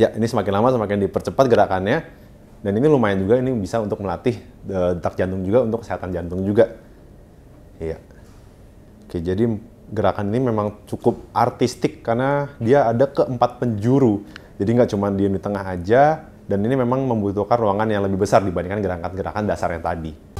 Ya, ini semakin lama semakin dipercepat gerakannya. Dan ini lumayan juga, ini bisa untuk melatih detak jantung juga, untuk kesehatan jantung juga. Iya. Oke, jadi gerakan ini memang cukup artistik karena dia ada ke 4 penjuru. Jadi nggak cuma di tengah aja, dan ini memang membutuhkan ruangan yang lebih besar dibandingkan gerakan-gerakan dasar yang tadi.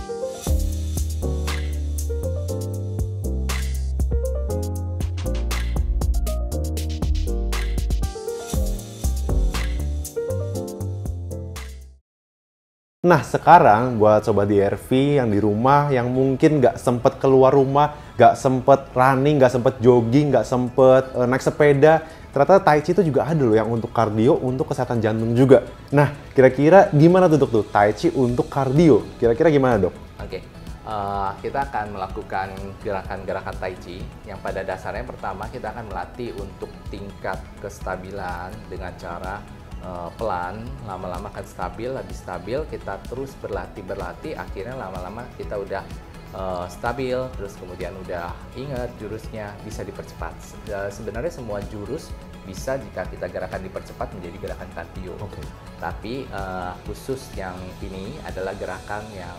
Nah, sekarang buat Sobat DRV yang di rumah, yang mungkin nggak sempet keluar rumah, nggak sempet running, nggak sempet jogging, nggak sempet naik sepeda, ternyata Tai Chi itu juga ada loh yang untuk kardio, untuk kesehatan jantung juga. Nah, kira-kira gimana tuh dok tuh Tai Chi untuk kardio? Kira-kira gimana dok? Oke, kita akan melakukan gerakan-gerakan Tai Chi yang pada dasarnya pertama kita akan melatih untuk tingkat kestabilan dengan cara pelan, lama-lama akan stabil, habis stabil kita terus berlatih, akhirnya lama-lama kita udah stabil, terus kemudian udah ingat jurusnya, bisa dipercepat. Sebenarnya semua jurus bisa jika kita gerakan dipercepat menjadi gerakan kardio. Oke. Tapi khusus yang ini adalah gerakan yang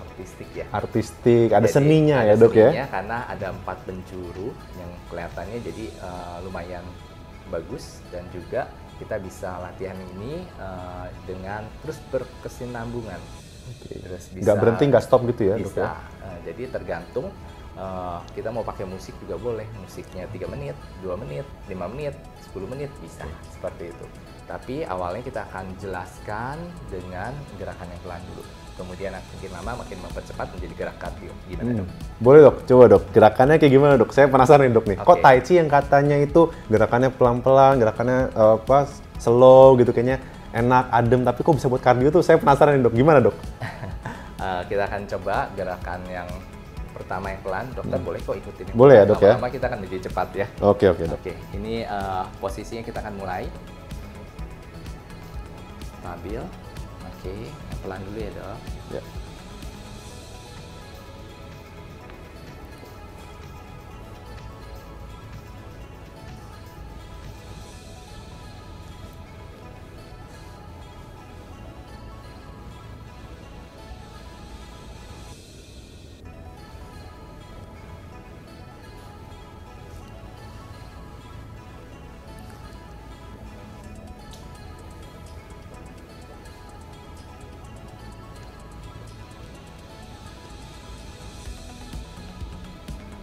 artistik ya. Artistik, ada Jadi, seninya ada ya dok seninya ya? Karena ada 4 penjuru yang kelihatannya jadi lumayan bagus, dan juga kita bisa latihan ini dengan terus berkesinambungan. Oke. Terus Nggak berhenti, nggak stop gitu ya dok bisa. ya? Jadi tergantung kita mau pakai musik juga boleh. Musiknya 3 menit, 2 menit, 5 menit, 10 menit bisa seperti itu. Tapi awalnya kita akan jelaskan dengan gerakan yang pelan dulu. Kemudian makin lama makin mempercepat menjadi gerak kardio. Gimana dok? Boleh dok, coba dok. Gerakannya kayak gimana dok? Saya penasaran nih dok nih. Kok Oke. Tai Chi yang katanya itu gerakannya pelan-pelan, gerakannya slow gitu, kayaknya enak, adem, tapi kok bisa buat kardio tuh? Saya penasaran nih dok. Gimana dok? Kita akan coba gerakan yang pertama yang pelan. Dokter boleh kok ikutin. Yang Boleh ya, pelan. dok, ya? Lama-lama kita akan lebih cepat ya. Oke dok. Oke, ini posisinya kita akan mulai. Stabil. Oke, yang pelan dulu ya dok. Ya.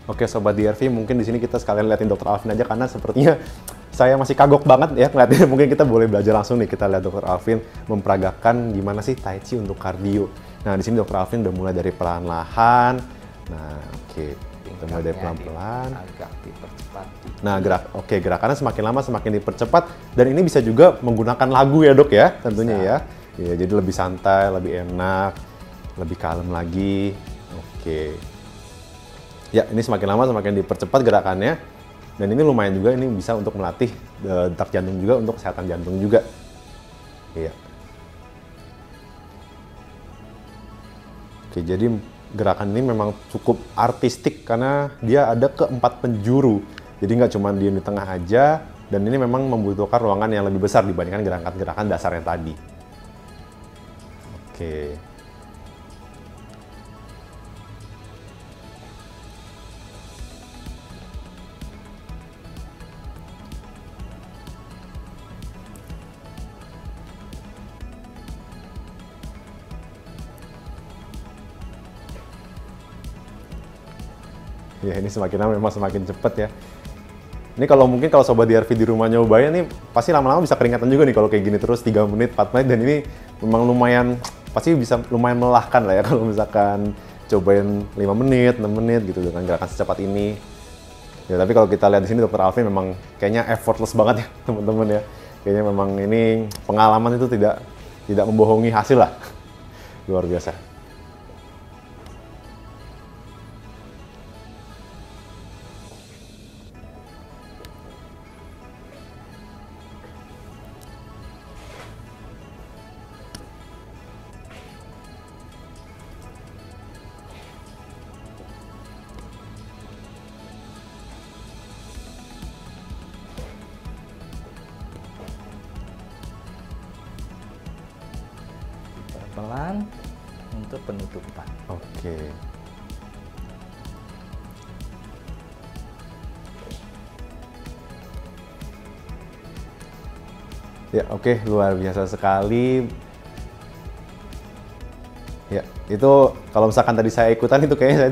Oke Sobat DRV, mungkin di sini kita sekalian liatin Dr. Alvin aja karena sepertinya saya masih kagok banget ya ngeliatin. Mungkin kita boleh belajar langsung nih, kita lihat Dr. Alvin memperagakan gimana sih Tai Chi untuk kardio. Nah di sini Dr. Alvin udah mulai dari perlahan-lahan. Nah oke, kita mulai dari pelan-pelan. Agak dipercepat. Nah gerakannya semakin lama semakin dipercepat, dan ini bisa juga menggunakan lagu ya dok ya, tentunya ya. Ya jadi lebih santai, lebih enak, lebih kalem lagi. Oke. Ya, ini semakin lama semakin dipercepat gerakannya, dan ini lumayan juga, ini bisa untuk melatih detak jantung juga, untuk kesehatan jantung juga. Iya. Oke, jadi gerakan ini memang cukup artistik karena dia ada ke 4 penjuru. Jadi nggak cuma di tengah aja, dan ini memang membutuhkan ruangan yang lebih besar dibandingkan gerakan-gerakan dasar yang tadi. Oke. Ya ini semakin lama memang semakin cepet ya. Ini mungkin kalau Sobat DRV di rumah nyobain nih, pasti lama-lama bisa keringatan juga nih kalau kayak gini terus 3 menit, 4 menit, dan ini memang lumayan, pasti bisa lumayan melelahkan lah ya kalau misalkan cobain 5 menit, 6 menit gitu dengan gerakan secepat ini. Ya tapi kalau kita lihat di sini Dr. Alvin memang kayaknya effortless banget ya teman-teman ya. Kayaknya memang ini pengalaman itu tidak membohongi hasil lah. Luar biasa. pelan untuk penutupan. Oke. Ya, oke, luar biasa sekali. Ya, itu kalau misalkan tadi saya ikutan itu kayaknya saya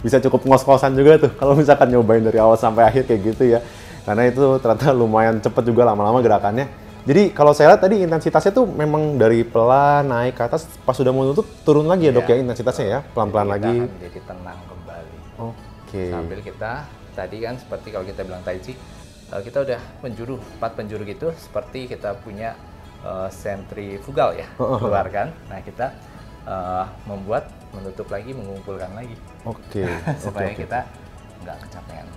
bisa cukup ngos-ngosan juga tuh kalau misalkan nyobain dari awal sampai akhir kayak gitu ya. Karena itu ternyata lumayan cepet juga lama-lama gerakannya. Jadi kalau saya lihat tadi intensitasnya tuh memang dari pelan naik ke atas, pas sudah mau tutup turun lagi ya dok ya intensitasnya ya, pelan-pelan lagi. Kita akan jadi tenang kembali. Oke. Sambil kita tadi kan seperti kalau kita bilang Tai Chi, kita udah 4 penjuru gitu, seperti kita punya sentrifugal ya, keluar kan. Nah kita membuat, menutup lagi, mengumpulkan lagi. Oke. Supaya kita nggak kecapean.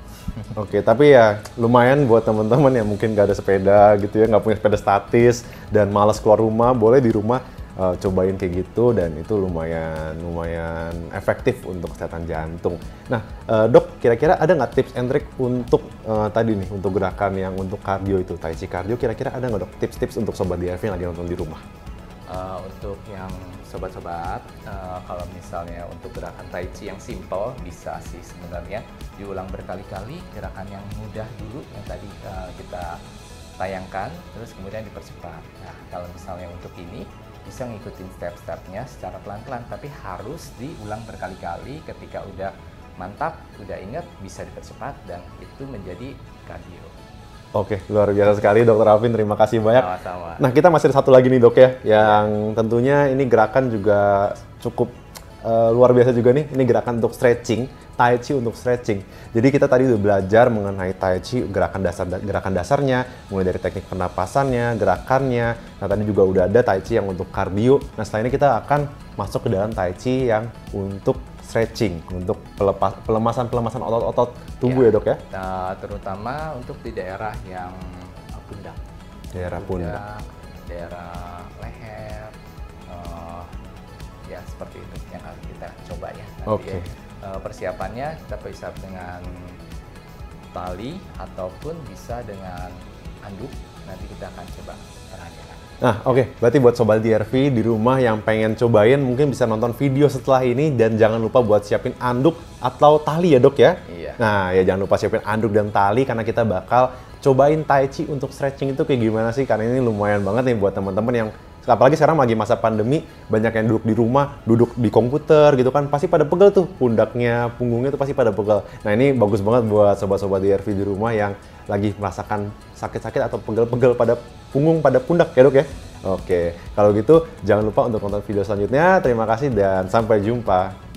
Oke, tapi ya lumayan buat teman-teman yang mungkin nggak ada sepeda gitu ya, nggak punya sepeda statis dan malas keluar rumah, boleh di rumah cobain kayak gitu dan itu lumayan efektif untuk kesehatan jantung. Nah, dok, kira-kira ada nggak tips and trick untuk tadi nih, untuk gerakan yang untuk cardio itu, Tai Chi cardio, kira-kira ada nggak dok tips-tips untuk sobat DRV yang lagi nonton di rumah? Untuk yang sobat-sobat, kalau misalnya untuk gerakan Tai Chi yang simple, bisa sih sebenarnya diulang berkali-kali. Gerakan yang mudah dulu yang tadi kita tayangkan, terus kemudian dipercepat. Nah, kalau misalnya untuk ini bisa ngikutin step-stepnya secara pelan-pelan, tapi harus diulang berkali-kali. Ketika udah mantap, udah inget, bisa dipercepat dan itu menjadi cardio. Oke, luar biasa sekali Dr. Alvin, terima kasih banyak. Sama-sama. Nah, kita masih ada satu lagi nih dok ya, yang tentunya ini gerakan juga cukup luar biasa juga nih. Ini gerakan untuk stretching, Tai Chi untuk stretching. Jadi kita tadi udah belajar mengenai Tai Chi, gerakan dasarnya, mulai dari teknik pernapasannya, gerakannya. Nah, tadi juga udah ada Tai Chi yang untuk cardio. Nah, setelah ini kita akan masuk ke dalam Tai Chi yang untuk stretching, untuk pelemasan otot-otot tubuh ya dok ya? Terutama untuk di daerah yang pundak. Daerah pundak. Daerah leher, ya seperti itu yang akan kita coba ya. Nanti persiapannya kita bisa dengan tali ataupun bisa dengan anduk. Nanti kita akan coba perhatikan. Nah, oke. Berarti buat Sobat DRV di rumah yang pengen cobain, mungkin bisa nonton video setelah ini dan jangan lupa buat siapin anduk atau tali ya dok ya? Iya. Nah, ya jangan lupa siapin anduk dan tali karena kita bakal cobain Tai Chi untuk stretching itu kayak gimana sih? Karena ini lumayan banget nih buat teman-teman yang apalagi sekarang lagi masa pandemi, banyak yang duduk di rumah, duduk di komputer gitu kan, pasti pada pegel tuh pundaknya, punggungnya tuh pasti pada pegel. Nah, ini bagus banget buat sobat-sobat DRV di rumah yang lagi merasakan sakit-sakit atau pegel-pegel pada punggung, pada pundak ya dok ya? Oke, kalau gitu jangan lupa untuk nonton video selanjutnya. Terima kasih dan sampai jumpa.